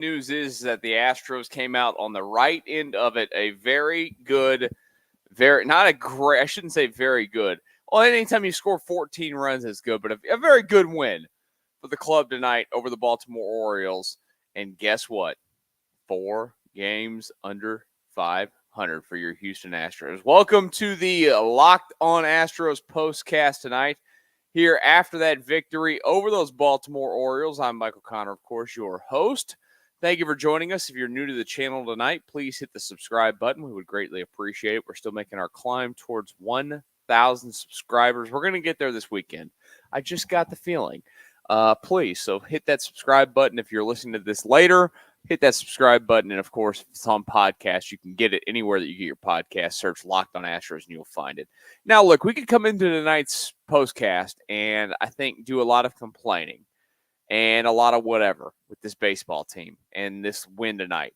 News is that the Astros came out on the right end of it. A very good, not a great, I shouldn't say very good. Well, anytime you score 14 runs is good, but a very good win for the club tonight over the Baltimore Orioles. And guess what? 4 games under 500 for your Houston Astros. Welcome to the Locked On Astros Postcast tonight. Here after that victory over those Baltimore Orioles, I'm Michael Connor, of course, your host. Thank you for joining us. If you're new to the channel tonight, please hit the subscribe button. We would greatly appreciate it. We're still making our climb towards 1,000 subscribers. We're going to get there this weekend. I just got the feeling. Please, so hit that subscribe button if you're listening to this later. Hit that subscribe button, and of course, if it's on podcast, you can get it anywhere that you get your podcast. Search Locked On Astros, and you'll find it. Now, look, we could come into tonight's postcast and I think do a lot of complaining and a lot of whatever with this baseball team and this win tonight.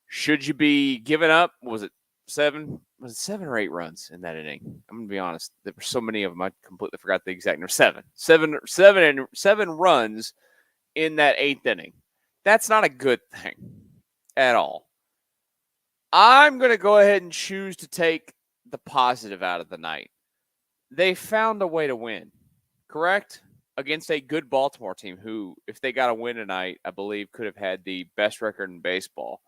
Should you be giving up? Was it 7 or 8 runs in that inning? I'm going to be honest. There were so many of them, I completely forgot the exact number. 7 runs in that 8th inning. That's not a good thing at all. I'm going to go ahead and choose to take the positive out of the night. They found a way to win, correct? Against a good Baltimore team who, if they got a win tonight, I believe could have had the best record in baseball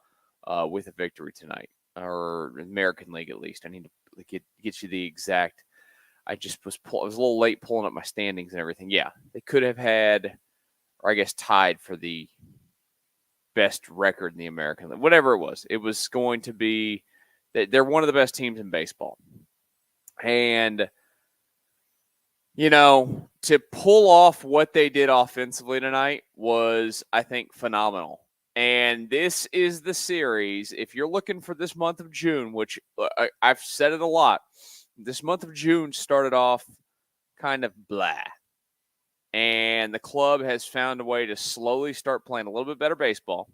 with a victory tonight, or American League at least. I need to get you the exact. I was a little late pulling up my standings and everything. Yeah, they could have had, or I guess tied for the best record in the American League. Whatever it was going to be. They're one of the best teams in baseball, and to pull off what they did offensively tonight was, I think, phenomenal. And this is the series. If you're looking for this month of June, which I've said it a lot, this month of June started off kind of blah. And the club has found a way to slowly start playing a little bit better baseball.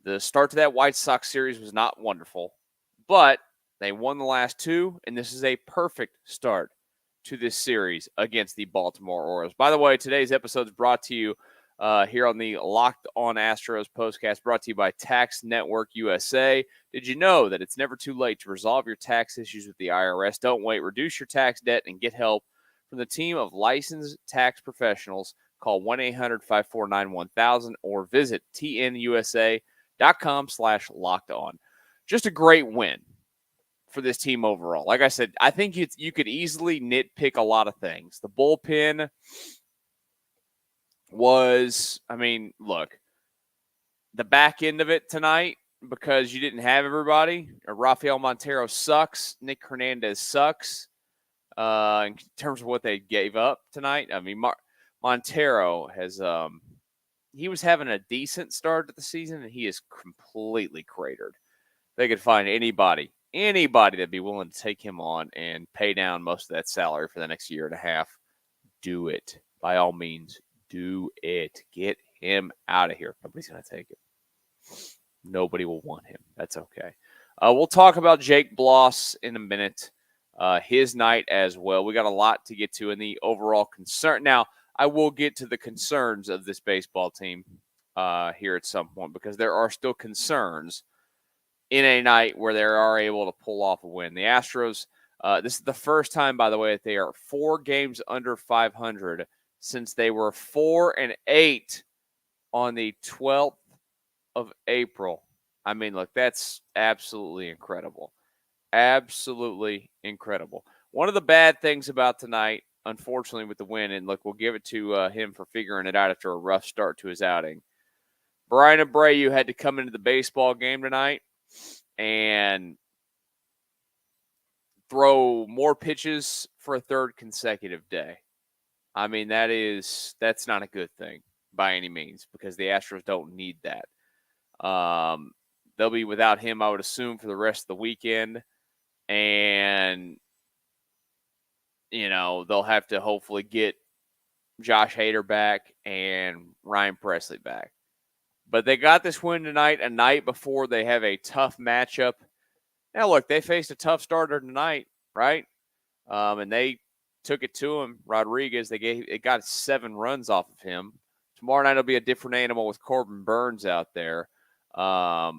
The start to that White Sox series was not wonderful, but they won the last 2, and this is a perfect start to this series against the Baltimore Orioles. By the way, today's episode is brought to you here on the Locked On Astros Postcast, brought to you by Tax Network USA. Did you know that it's never too late to resolve your tax issues with the IRS? Don't wait. Reduce your tax debt and get help from the team of licensed tax professionals. Call 1-800-549-1000 or visit tnusa.com/lockedon. Just a great win for this team overall. Like I said, I think you could easily nitpick a lot of things. The bullpen was, look, the back end of it tonight, because you didn't have everybody. Rafael Montero sucks. Nick Hernandez sucks in terms of what they gave up tonight. Montero has he was having a decent start to the season, and he is completely cratered. They could find anybody that'd be willing to take him on and pay down most of that salary for the next year and a half. Do it. By all means, do it. Get him out of here. Nobody's going to take it. Nobody will want him. That's okay. We'll talk about Jake Bloss in a minute. His night as well. We got a lot to get to in the overall concern. Now, I will get to the concerns of this baseball team here at some point, because there are still concerns in a night where they are able to pull off a win. The Astros, this is the first time, by the way, that they are 4 games under 500 since they were 4-8 on the 12th of April. Look, that's absolutely incredible. Absolutely incredible. One of the bad things about tonight, unfortunately, with the win, and look, we'll give it to him for figuring it out after a rough start to his outing. Brian Abreu had to come into the baseball game tonight and throw more pitches for a 3rd consecutive day. That's not a good thing by any means, because the Astros don't need that. They'll be without him, I would assume, for the rest of the weekend. And, they'll have to hopefully get Josh Hader back and Ryan Presley back. But they got this win tonight, a night before they have a tough matchup. Now, look, they faced a tough starter tonight, right? And they took it to him. Rodriguez, they got 7 runs off of him Tomorrow night will be a different animal with Corbin Burns out there. But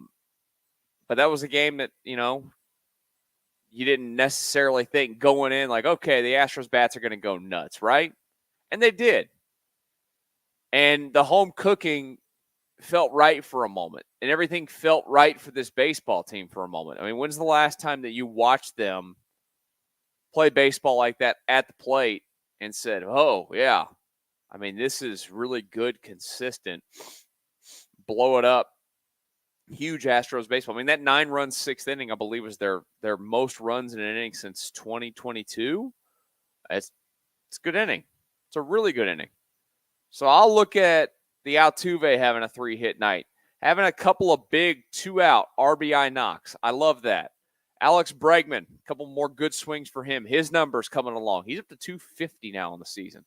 that was a game that, you didn't necessarily think going in like, okay, the Astros bats are going to go nuts, right? And they did. And the home cooking felt right for a moment. And everything felt right for this baseball team for a moment. I mean, when's the last time that you watched them play baseball like that at the plate and said, oh, yeah, I mean, this is really good, consistent, blow it up, huge Astros baseball. I mean, that 9-run sixth inning, I believe, was their most runs in an inning since 2022. It's a good inning. It's a really good inning. So I'll look at the Altuve having a 3-hit night, having a couple of big 2-out RBI knocks. I love that. Alex Bregman, a couple more good swings for him. His numbers coming along. He's up to 250 now in the season.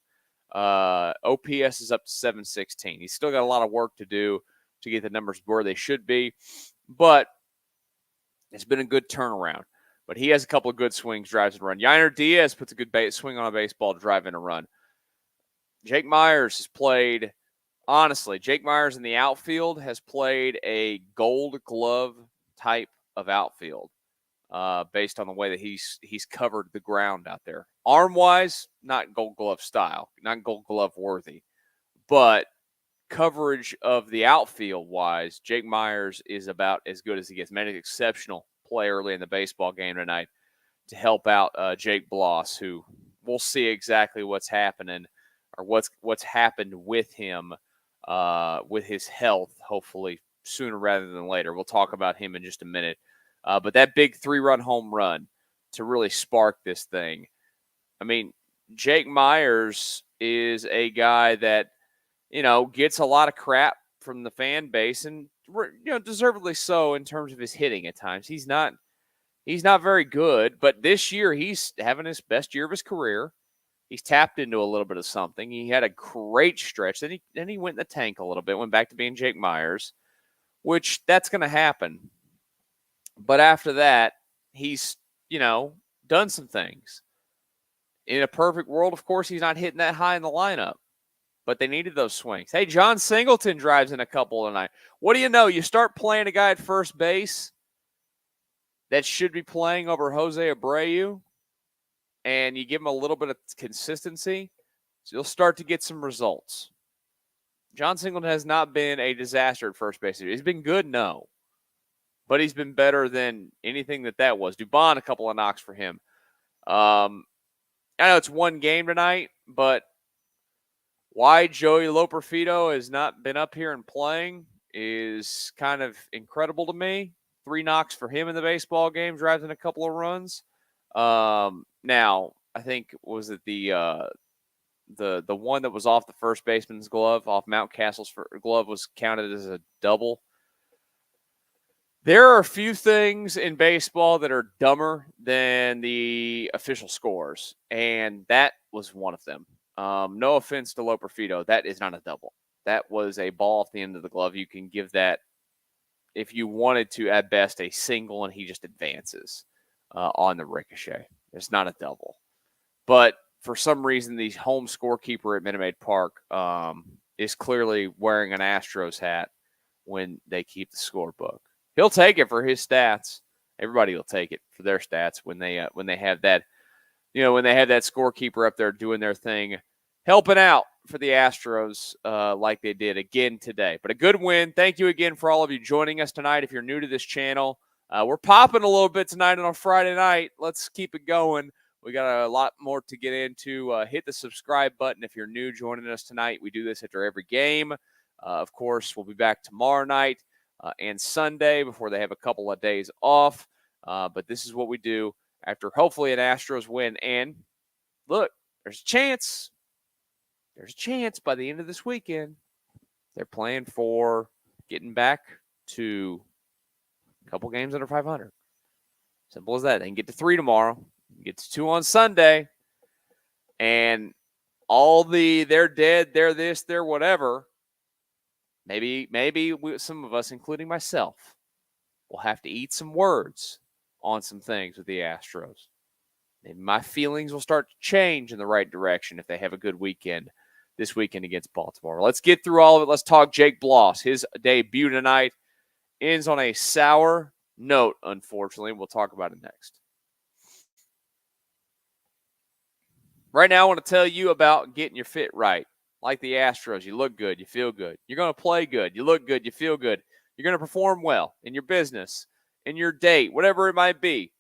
OPS is up to 716. He's still got a lot of work to do to get the numbers where they should be, but it's been a good turnaround. But he has a couple of good swings, drives and run. Yainer Diaz puts a good swing on a baseball, drive and a run. Jake Myers has played, honestly, Jake Myers in the outfield has played a Gold Glove type of outfield based on the way that he's covered the ground out there. Arm-wise, not Gold Glove style, not Gold Glove worthy, but coverage of the outfield wise, Jake Myers is about as good as he gets. Made an exceptional play early in the baseball game tonight to help out Jake Bloss, who we'll see exactly what's happening or what's happened with him with his health, hopefully sooner rather than later. We'll talk about him in just a minute. But that big 3-run home run to really spark this thing. I mean, Jake Myers is a guy that, gets a lot of crap from the fan base, and deservedly so in terms of his hitting at times. He's not very good, but this year he's having his best year of his career. He's tapped into a little bit of something. He had a great stretch. Then he went in the tank a little bit, went back to being Jake Myers, which that's going to happen. But after that, he's, done some things. In a perfect world, of course, he's not hitting that high in the lineup. But they needed those swings. Hey, John Singleton drives in a couple tonight. What do you know? You start playing a guy at first base that should be playing over Jose Abreu, and you give him a little bit of consistency, so you'll start to get some results. John Singleton has not been a disaster at first base. He's been good, no. But he's been better than anything that was. Dubon, a couple of knocks for him. I know it's one game tonight, but why Joey Loperfido has not been up here and playing is kind of incredible to me. 3 knocks for him in the baseball game, drives in a couple of runs. Now, I think, was it the one that was off the first baseman's glove, off Mountcastle's glove, was counted as a double? There are a few things in baseball that are dumber than the official scores, and that was one of them. No offense to Loperfido, that is not a double. That was a ball off the end of the glove. You can give that, if you wanted to, at best, a single, and he just advances on the ricochet. It's not a double. But for some reason, the home scorekeeper at Minute Maid Park is clearly wearing an Astros hat when they keep the scorebook. He'll take it for his stats. Everybody will take it for their stats when they have that, when they have that scorekeeper up there doing their thing, helping out for the Astros like they did again today. But a good win. Thank you again for all of you joining us tonight. If you're new to this channel, we're popping a little bit tonight on a Friday night. Let's keep it going. We got a lot more to get into. Hit the subscribe button if you're new joining us tonight. We do this after every game. Of course, we'll be back tomorrow night and Sunday before they have a couple of days off. But this is what we do after hopefully an Astros win. And look, there's a chance. There's a chance by the end of this weekend they're playing for getting back to a couple games under 500. Simple as that. They can get to 3 tomorrow. Get to 2 on Sunday. And all they're dead, they're this, they're whatever. Maybe some of us, including myself, will have to eat some words on some things with the Astros. Maybe my feelings will start to change in the right direction if they have a good weekend this weekend against Baltimore. Let's get through all of it. Let's talk Jake Bloss. His debut tonight ends on a sour note, unfortunately. We'll talk about it next. Right now, I want to tell you about getting your fit right. Like the Astros, you look good, you feel good. You're going to play good, you look good, you feel good. You're going to perform well in your business, in your date, whatever it might be.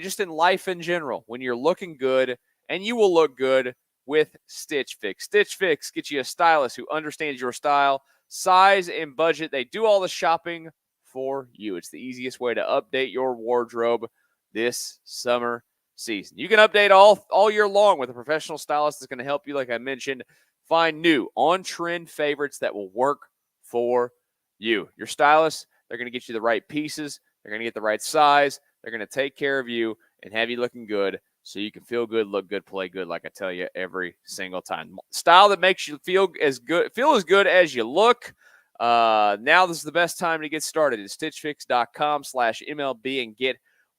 Just in life in general, when you're looking good, and you will look good with Stitch Fix. Stitch Fix gets you a stylist who understands your style, size, and budget. They do all the shopping for you. It's the easiest way to update your wardrobe this summer season. You can update all year long with a professional stylist that's going to help you, like I mentioned, find new on-trend favorites that will work for you. Your stylist, they're going to get you the right pieces. They're going to get the right size. They're going to take care of you and have you looking good so you can feel good, look good, play good, like I tell you every single time. Style that makes you feel as good as you look. Now this is the best time to get started. It's stitchfix.com/MLB and get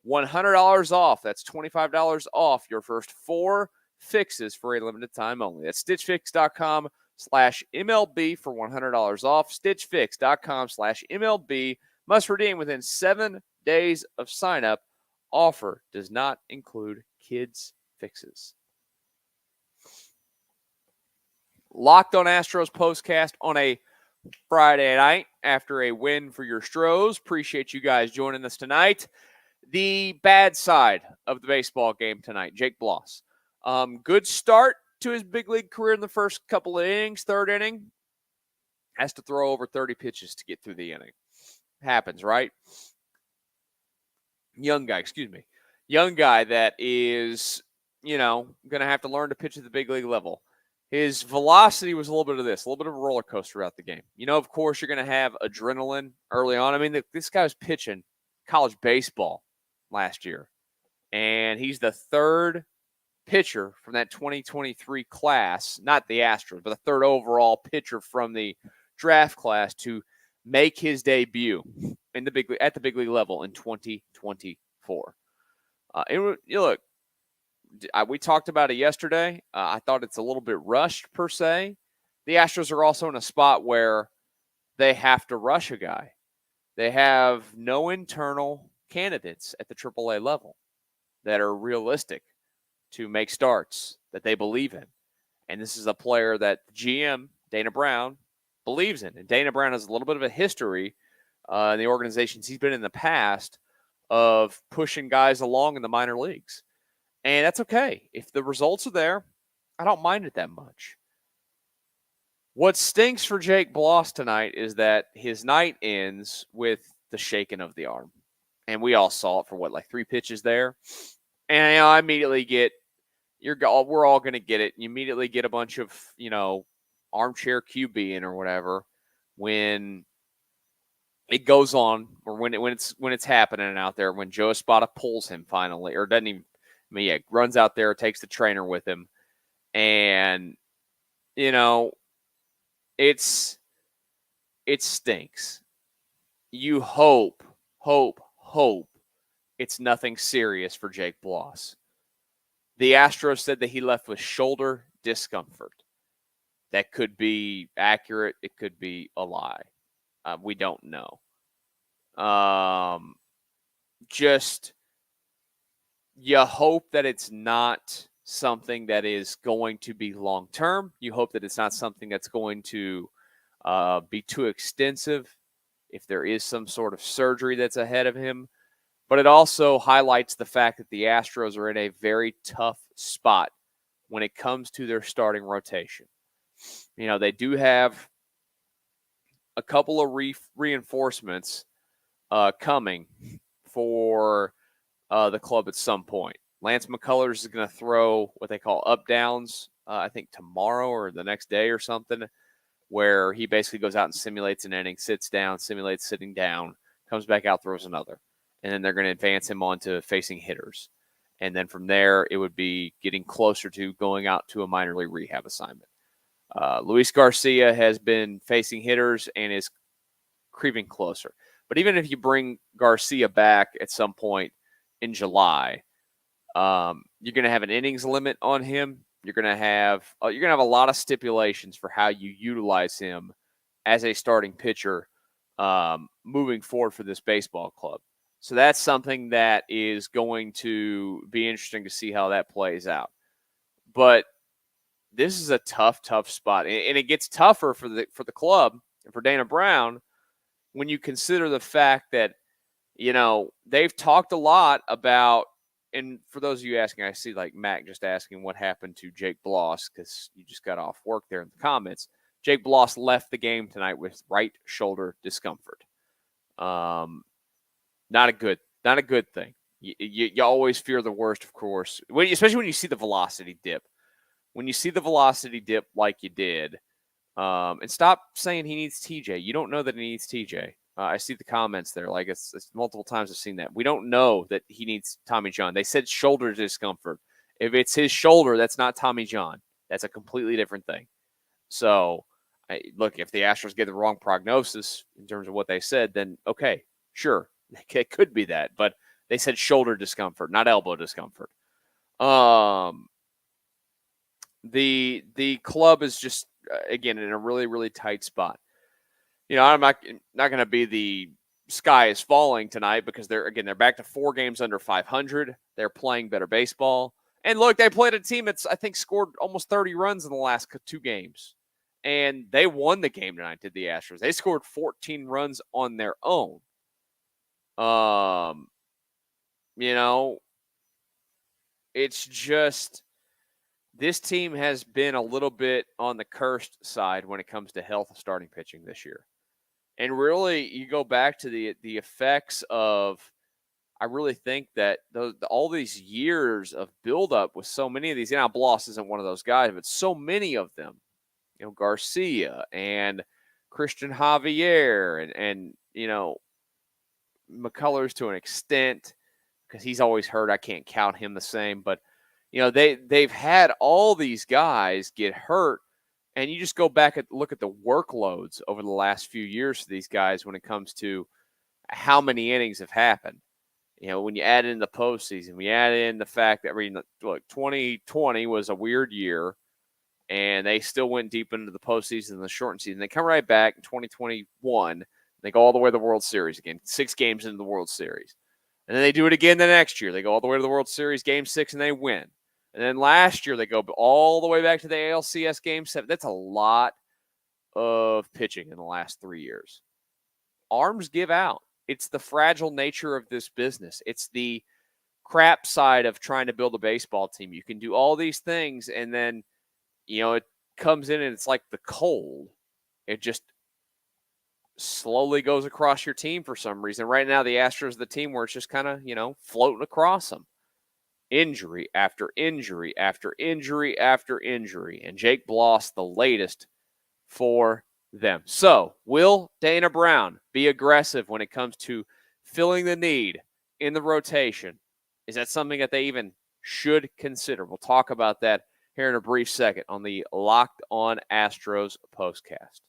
$100 off. That's $25 off your first 4 fixes for a limited time only. That's stitchfix.com/MLB for $100 off. Stitchfix.com/MLB. Must redeem within 7 days of sign up. Offer does not include kids' fixes. Locked On Astros Postcast on a Friday night after a win for your Stros. Appreciate you guys joining us tonight. The bad side of the baseball game tonight, Jake Bloss. Good start to his big league career in the first couple of innings. Third inning, has to throw over 30 pitches to get through the inning. Happens, right? Young guy that is, going to have to learn to pitch at the big league level. His velocity was a little bit of this, a little bit of a roller coaster throughout the game. Of course, you're going to have adrenaline early on. I mean, this guy was pitching college baseball last year, and he's the third pitcher from that 2023 class, not the Astros, but the third overall pitcher from the draft class to make his debut at the big league level in 2024. Look, we talked about it yesterday. I thought it's a little bit rushed per se. The Astros are also in a spot where they have to rush a guy. They have no internal candidates at the AAA level that are realistic to make starts that they believe in. And this is a player that GM, Dana Brown, believes in. And Dana Brown has a little bit of a history in the organizations he's been in the past of pushing guys along in the minor leagues. And that's okay. If the results are there, I don't mind it that much. What stinks for Jake Bloss tonight is that his night ends with the shaking of the arm. And we all saw it for 3 pitches there. And I immediately get, we're all going to get it. You immediately get a bunch of, armchair QBing or whatever when it goes on, or when it's happening out there, when Joe Espada pulls him finally, or doesn't even, runs out there, takes the trainer with him. And, it stinks. You hope it's nothing serious for Jake Bloss. The Astros said that he left with shoulder discomfort. That could be accurate. It could be a lie. We don't know. Just, you hope that it's not something that is going to be long-term. You hope that it's not something that's going to be too extensive if there is some sort of surgery that's ahead of him. But it also highlights the fact that the Astros are in a very tough spot when it comes to their starting rotation. They do have a couple of reinforcements coming for the club at some point. Lance McCullers is going to throw what they call up-downs, I think tomorrow or the next day or something, where he basically goes out and simulates an inning, sits down, simulates sitting down, comes back out, throws another. And then they're going to advance him on to facing hitters. And then from there, it would be getting closer to going out to a minor league rehab assignment. Luis Garcia has been facing hitters and is creeping closer. But even if you bring Garcia back at some point in July, you're going to have an innings limit on him. You're going to have a lot of stipulations for how you utilize him as a starting pitcher moving forward for this baseball club. So that's something that is going to be interesting to see how that plays out. But this is a tough spot, and it gets tougher for the club and for Dana Brown when you consider the fact that they've talked a lot about. And for those of you asking, I see like Mac just asking what happened to Jake Bloss because you just got off work there in the comments. Jake Bloss left the game tonight with right shoulder discomfort. Not a good thing. You always fear the worst, of course, especially when you see the velocity dip. When you see the velocity dip like you did, and stop saying he needs TJ. You don't know that he needs TJ. I see the comments there. Like it's multiple times I've seen that. We don't know that he needs Tommy John. They said shoulder discomfort. If it's his shoulder, that's not Tommy John. That's a completely different thing. So, look, if the Astros get the wrong prognosis in terms of what they said, then okay, sure, it could be that. But they said shoulder discomfort, not elbow discomfort. The club is just again in a really, really tight spot. I'm not going to be the sky is falling tonight because they're back to 4 games under 500. They're playing better baseball. And look, they played a team that's, I think, scored almost 30 runs in the last 2 games. And they won the game tonight, did the Astros. They scored 14 runs on their own. It's just this team has been a little bit on the cursed side when it comes to health starting pitching this year. And really, you go back to the effects of, I really think that all these years of buildup with so many of these, Bloss isn't one of those guys, but so many of them, Garcia and Christian Javier and McCullers to an extent, because he's always hurt. I can't count him the same, but they've had all these guys get hurt. And you just go back and look at the workloads over the last few years for these guys when it comes to how many innings have happened. When you add in the postseason, we add in the fact that, look, 2020 was a weird year, and they still went deep into the postseason and the shortened season. They come right back in 2021. They go all the way to the World Series again, 6 games into the World Series. And then they do it again the next year. They go all the way to the World Series, Game 6, and they win. And then last year, they go all the way back to the ALCS Game 7. That's a lot of pitching in the last 3 years. Arms give out. It's the fragile nature of this business. It's the crap side of trying to build a baseball team. You can do all these things, and then, it comes in and it's like the cold. It just slowly goes across your team for some reason. Right now, the Astros are the team where it's just kind of, floating across them. Injury after injury after injury after injury. And Jake Bloss, the latest for them. So, will Dana Brown be aggressive when it comes to filling the need in the rotation? Is that something that they even should consider? We'll talk about that here in a brief second on the Locked On Astros Postcast.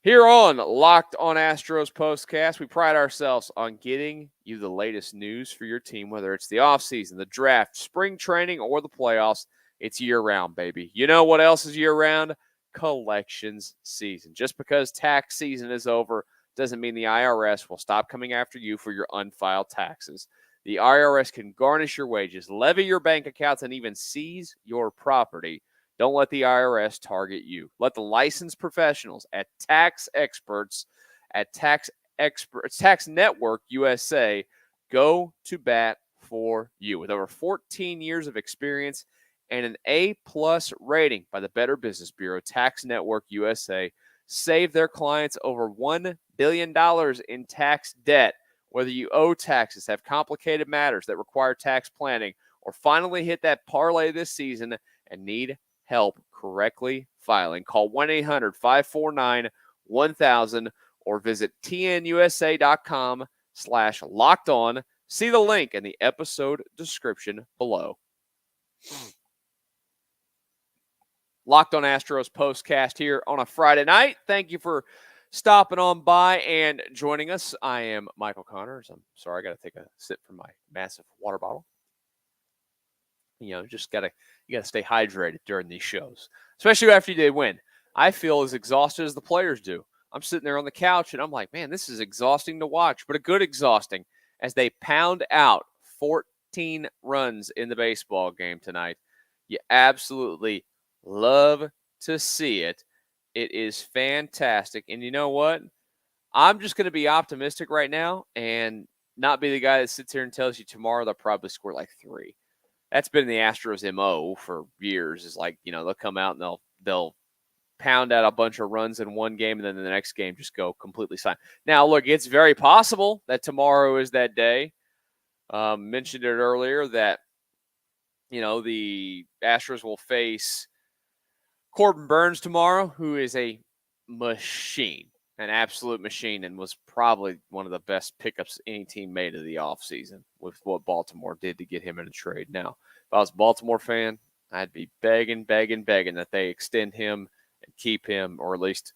Here on Locked On Astros Postcast, we pride ourselves on getting you the latest news for your team, whether it's the offseason, the draft, spring training, or the playoffs. It's year-round, baby. You know what else is year-round? Collections season. Just because tax season is over doesn't mean the IRS will stop coming after you for your unfiled taxes. The IRS can garnish your wages, levy your bank accounts, and even seize your property. Don't let the IRS target you. Let the licensed professionals at Tax Network USA go to bat for you. With over 14 years of experience and an A+ rating by the Better Business Bureau, Tax Network USA saved their clients over $1 billion in tax debt. Whether you owe taxes, have complicated matters that require tax planning, or finally hit that parlay this season and need help correctly filing, call 1-800-549-1000 or visit tnusa.com/lockedon. See the link in the episode description below. Locked On Astros Postcast here on a Friday night. Thank you for stopping on by and joining us. I am Michael Connors. I'm sorry, I got to take a sip from my massive water bottle. Just you gotta stay hydrated during these shows, especially after they win. I feel as exhausted as the players do. I'm sitting there on the couch and I'm like, man, this is exhausting to watch, but a good exhausting as they pound out 14 runs in the baseball game tonight. You absolutely love to see it. It is fantastic. And you know what? I'm just going to be optimistic right now and not be the guy that sits here and tells you tomorrow they'll probably score like 3. That's been the Astros' MO for years. Is like, they'll come out and they'll pound out a bunch of runs in one game, and then the next game just go completely silent. Now, look, it's very possible that tomorrow is that day. Mentioned it earlier that, the Astros will face Corbin Burnes tomorrow, who is a machine, an absolute machine, and was probably one of the best pickups any team made of the offseason with what Baltimore did to get him in a trade. Now, if I was a Baltimore fan, I'd be begging that they extend him and keep him, or at least,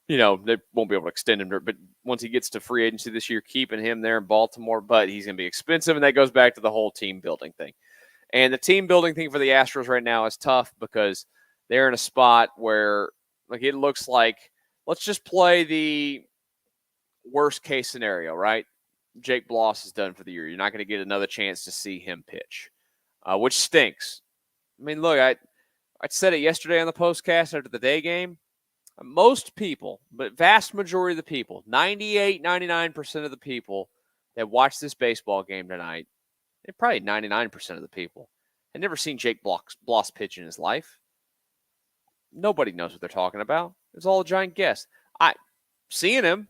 they won't be able to extend him, but once he gets to free agency this year, keeping him there in Baltimore, but he's going to be expensive, and that goes back to the whole team building thing. And the team building thing for the Astros right now is tough because they're in a spot where, it looks like, let's just play the worst case scenario, right? Jake Bloss is done for the year. You're not going to get another chance to see him pitch, which stinks. I mean, look, I said it yesterday on the postcast after the day game. Most people, but vast majority of the people, 98, 99% of the people that watch this baseball game tonight, probably 99% of the people, had never seen Jake Bloss pitch in his life. Nobody knows what they're talking about. It's all a giant guess. Seeing him,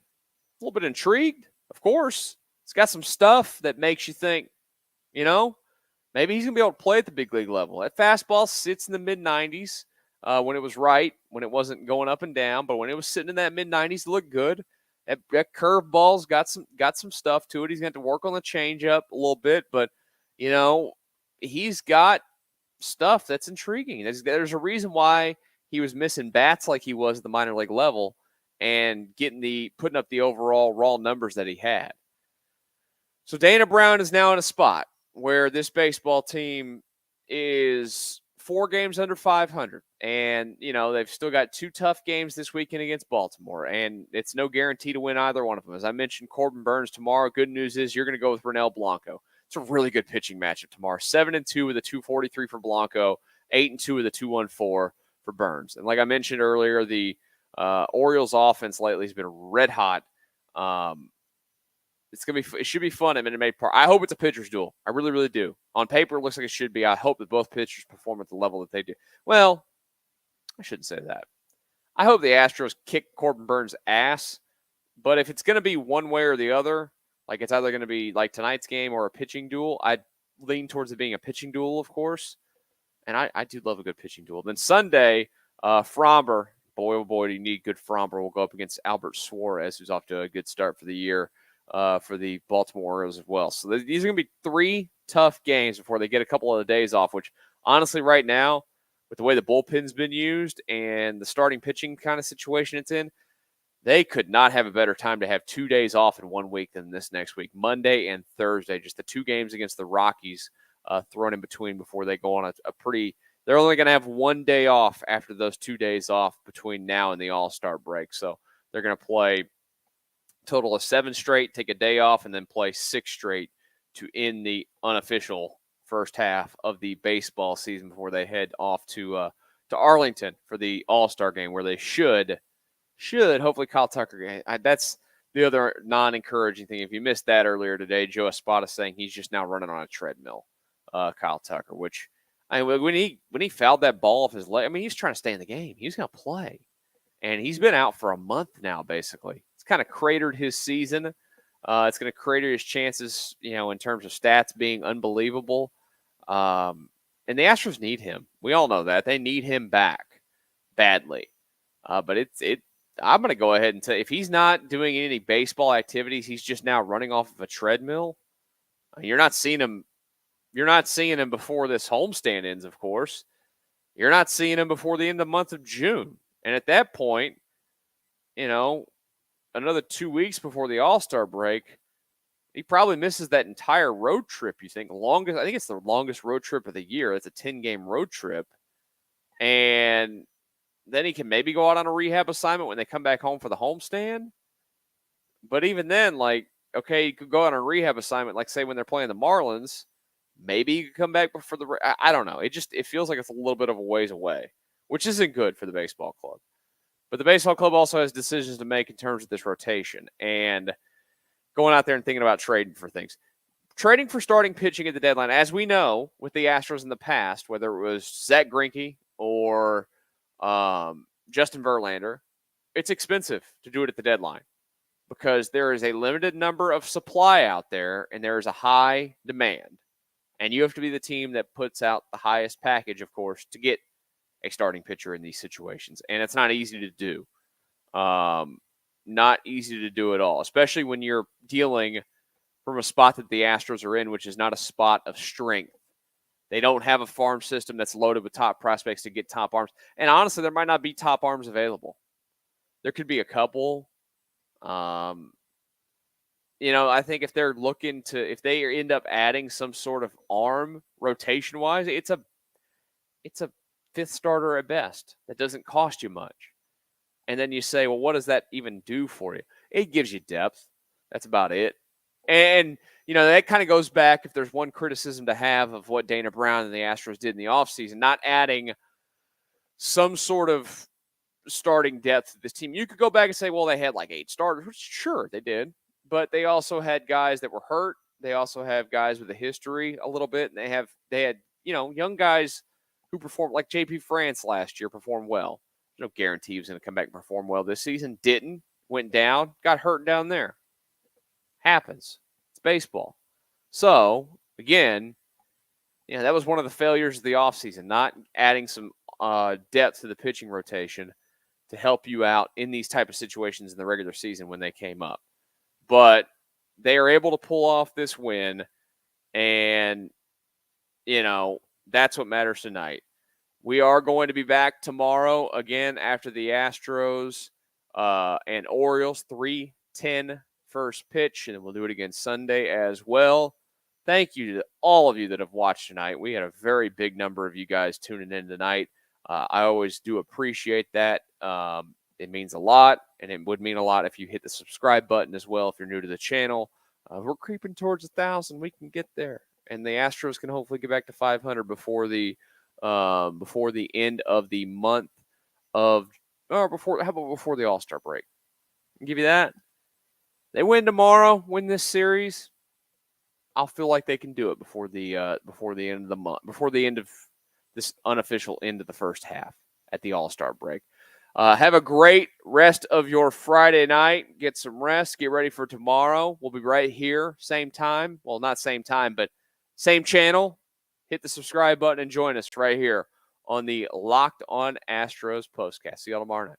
a little bit intrigued, of course. It's got some stuff that makes you think, maybe he's going to be able to play at the big league level. That fastball sits in the mid-90s when it was right, when it wasn't going up and down. But when it was sitting in that mid-90s, it looked good. That curveball's got some stuff to it. He's going to have to work on the changeup a little bit. But, he's got stuff that's intriguing. There's a reason why he was missing bats like he was at the minor league level and putting up the overall raw numbers that he had. So Dana Brown is now in a spot where this baseball team is 4 games under 500. And, they've still got 2 tough games this weekend against Baltimore. And it's no guarantee to win either one of them. As I mentioned, Corbin Burnes tomorrow. Good news is you're going to go with Ronel Blanco. It's a really good pitching matchup tomorrow. 7-2 with a 243 for Blanco. 8-2 with a 214 for Burnes. And like I mentioned earlier, the Orioles offense lately has been red hot. It should be fun at Minute Maid Park. I hope it's a pitcher's duel. I really, really do. On paper, it looks like it should be. I hope that both pitchers perform at the level that they do. Well, I shouldn't say that. I hope the Astros kick Corbin Burnes' ass. But if it's going to be one way or the other, like it's either going to be like tonight's game or a pitching duel, I'd lean towards it being a pitching duel, of course. And I do love a good pitching duel. Then Sunday, Fromber, boy, oh boy, do you need good Fromber, will go up against Albert Suarez, who's off to a good start for the year for the Baltimore Orioles as well. So these are going to be 3 tough games before they get a couple of the days off, which honestly right now, with the way the bullpen's been used and the starting pitching kind of situation it's in, they could not have a better time to have 2 days off in 1 week than this next week. Monday and Thursday, just the 2 games against the Rockies thrown in between before they go on a pretty – they're only going to have 1 day off after those 2 days off between now and the All-Star break. So they're going to play total of 7 straight, take a day off, and then play 6 straight to end the unofficial first half of the baseball season before they head off to Arlington for the All-Star game, where they should hopefully Kyle Tucker. That's the other non-encouraging thing. If you missed that earlier today, Joe Espada saying he's just now running on a treadmill, Kyle Tucker, which when he fouled that ball off his leg, he's trying to stay in the game. He's going to play. And he's been out for a month now, basically. It's kind of cratered his season. It's going to crater his chances, in terms of stats being unbelievable. And the Astros need him. We all know that. They need him back badly. But I'm going to go ahead and tell you, if he's not doing any baseball activities, he's just now running off of a treadmill. You're not seeing him. You're not seeing him before this homestand ends, of course. You're not seeing him before the end of the month of June. And at that point, another 2 weeks before the All-Star break, He probably misses that entire road trip, you think. I think it's the longest road trip of the year. It's a 10-game road trip. And then he can maybe go out on a rehab assignment when they come back home for the homestand. But even then, like, okay, you could go on a rehab assignment, like, say, when they're playing the Marlins. Maybe you could come back before I don't know. It feels like it's a little bit of a ways away, which isn't good for the baseball club. But the baseball club also has decisions to make in terms of this rotation. And going out there and thinking about trading for things. Trading for starting pitching at the deadline, as we know with the Astros in the past, whether it was Zach Greinke or Justin Verlander, it's expensive to do it at the deadline because there is a limited number of supply out there and there is a high demand. And you have to be the team that puts out the highest package, of course, to get a starting pitcher in these situations. And it's not easy to do. Not easy to do at all, especially when you're dealing from a spot that the Astros are in, which is not a spot of strength. They don't have a farm system that's loaded with top prospects to get top arms. And honestly, there might not be top arms available. There could be a couple. I think if they're looking to, if they end up adding some sort of arm rotation-wise, it's a fifth starter at best. That doesn't cost you much. And then you say, well, what does that even do for you? It gives you depth. That's about it. And, that kind of goes back, if there's one criticism to have of what Dana Brown and the Astros did in the offseason, not adding some sort of starting depth to this team. You could go back and say, well, they had like 8 starters, which sure, they did. But they also had guys that were hurt. They also have guys with a history a little bit. And they had young guys who performed, like JP France last year performed well. No guarantee he was going to come back and perform well this season. Didn't. Went down. Got hurt down there. Happens. It's baseball. So, again, that was one of the failures of the offseason, not adding some depth to the pitching rotation to help you out in these type of situations in the regular season when they came up. But they are able to pull off this win, and, that's what matters tonight. We are going to be back tomorrow again after the Astros and Orioles 3:10 first pitch, and we'll do it again Sunday as well. Thank you to all of you that have watched tonight. We had a very big number of you guys tuning in tonight. I always do appreciate that. It means a lot, and it would mean a lot if you hit the subscribe button as well if you're new to the channel. We're creeping towards 1,000. We can get there, and the Astros can hopefully get back to 500 before the end of the month before the All-Star break. I'll give you that. They win tomorrow, win this series, I'll feel like they can do it before the end of the month, before the end of this unofficial end of the first half at the All-Star break. Have a great rest of your Friday night. Get some rest. Get ready for tomorrow. We'll be right here, same time. Well, not same time, but same channel. Hit the subscribe button and join us right here on the Locked On Astros Postcast. See y'all tomorrow night.